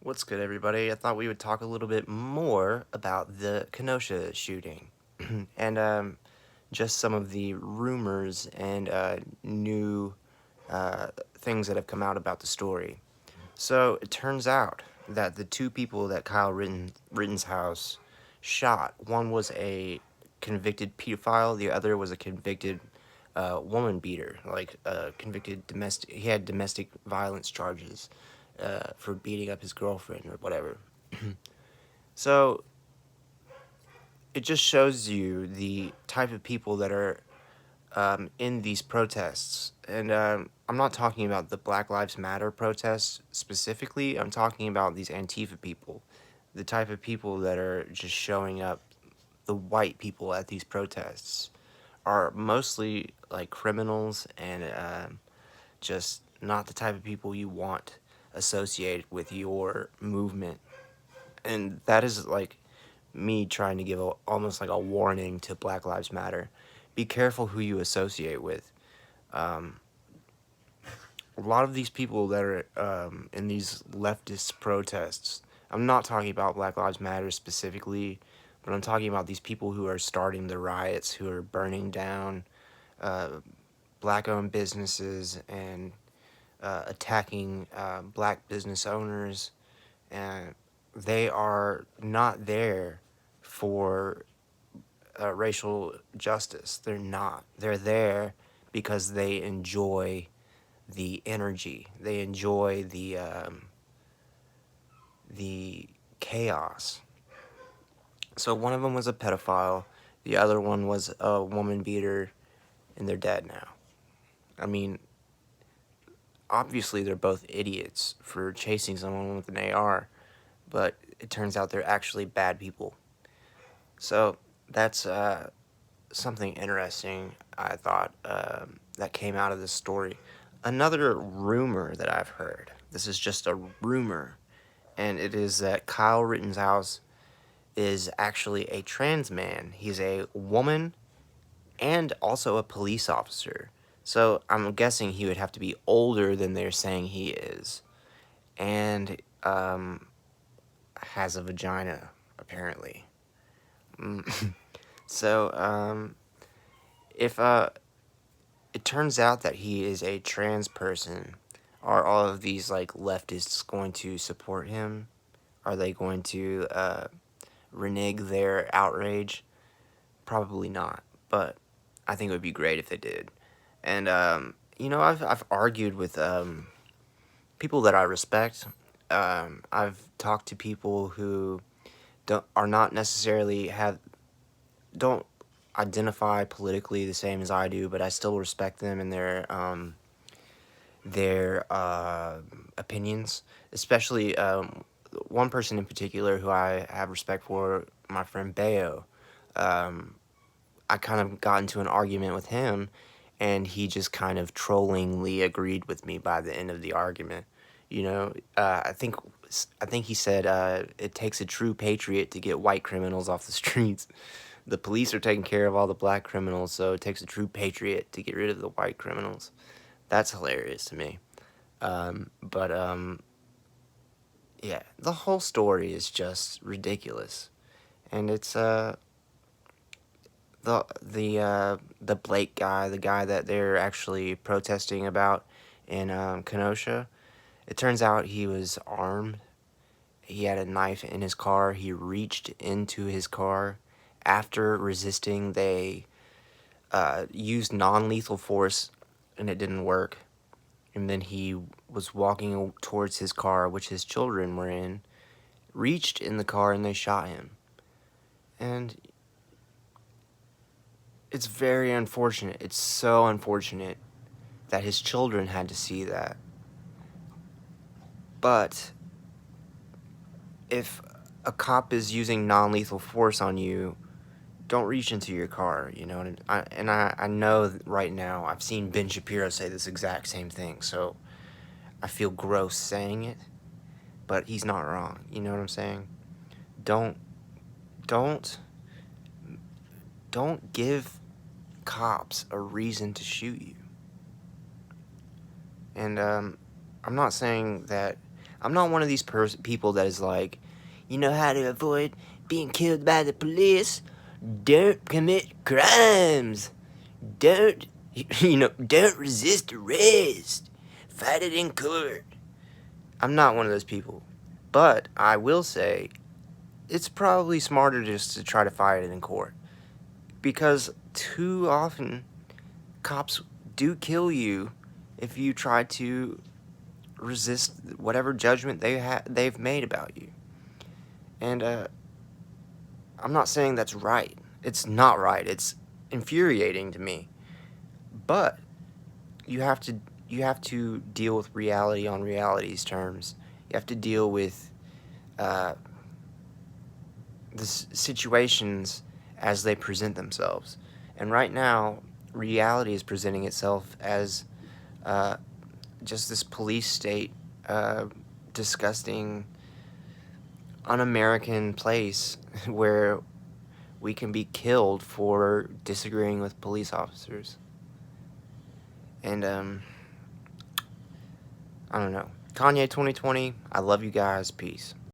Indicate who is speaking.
Speaker 1: What's good, everybody? I thought we would talk a little bit more about the Kenosha shooting and just some of the rumors and new things that have come out about the story. So it turns out that the two people that Rittenhouse shot, one was a convicted pedophile, the other was a convicted woman beater, like convicted domestic. He had domestic violence charges for beating up his girlfriend or whatever. So it just shows you the type of people that are in these protests. And I'm not talking about the Black Lives Matter protests specifically. I'm talking about these Antifa people, the type of people that are just showing up. The white people at these protests are mostly like criminals and just not the type of people you want associated with your movement. And that is like me trying to give almost like a warning to Black Lives Matter. Be careful who you associate with. Um, a lot of these people that are in these leftist protests, I'm not talking about Black Lives Matter specifically, but I'm talking about these people who are starting the riots, who are burning down uh, black-owned businesses and attacking black business owners, and they are not there for racial justice. They're not. They're there because they enjoy the energy. They enjoy the chaos. So one of them was a pedophile. The other one was a woman beater, and they're dead now. I mean, obviously they're both idiots for chasing someone with an AR, but it turns out they're actually bad people. So that's something interesting, I thought, that came out of this story. Another rumor that I've heard, this is just a rumor, and it is that Kyle Rittenhouse is actually a trans man. He's a woman and also a police officer. So I'm guessing he would have to be older than they're saying he is. And has a vagina, apparently. So, if it turns out that he is a trans person, are all of these like leftists going to support him? Are they going to renege their outrage? Probably not, but I think it would be great if they did. And I've argued with people that I respect. I've talked to people who are not necessarily don't identify politically the same as I do, but I still respect them and their opinions. Especially one person in particular who I have respect for, my friend Bayo. I kind of got into an argument with him, and he just kind of trollingly agreed with me by the end of the argument. I think he said it takes a true patriot to get white criminals off the streets. The police are taking care of all the black criminals, so it takes a true patriot to get rid of the white criminals. That's hilarious to me. But yeah, the whole story is just ridiculous, and it's the Blake guy, the guy that they're actually protesting about in Kenosha. It turns out he was armed. He had a knife in his car. He reached into his car. After resisting, they used non-lethal force, and it didn't work. And then he was walking towards his car, which his children were in, reached in the car, and they shot him. And it's very unfortunate. It's so unfortunate that his children had to see that. But if a cop is using non-lethal force on you, don't reach into your car, you know. And I know right now I've seen Ben Shapiro say this exact same thing, so I feel gross saying it, but he's not wrong. You know what I'm saying? Don't don't don't give cops a reason to shoot you. And I'm not saying that I'm not one of these people that is like, you know how to avoid being killed by the police? Don't commit crimes. Don't, don't resist arrest. Fight it in court. I'm not one of those people. But I will say, it's probably smarter just to try to fight it in court. Because too often, cops do kill you if you try to resist whatever judgment they've made about you. And I'm not saying that's right. It's not right. It's infuriating to me. But you have to deal with reality on reality's terms. You have to deal with uh, the situations as they present themselves. And right now, reality is presenting itself as uh, just this police state, disgusting, un-American place where we can be killed for disagreeing with police officers. And I don't know. Kanye 2020, I love you guys. Peace.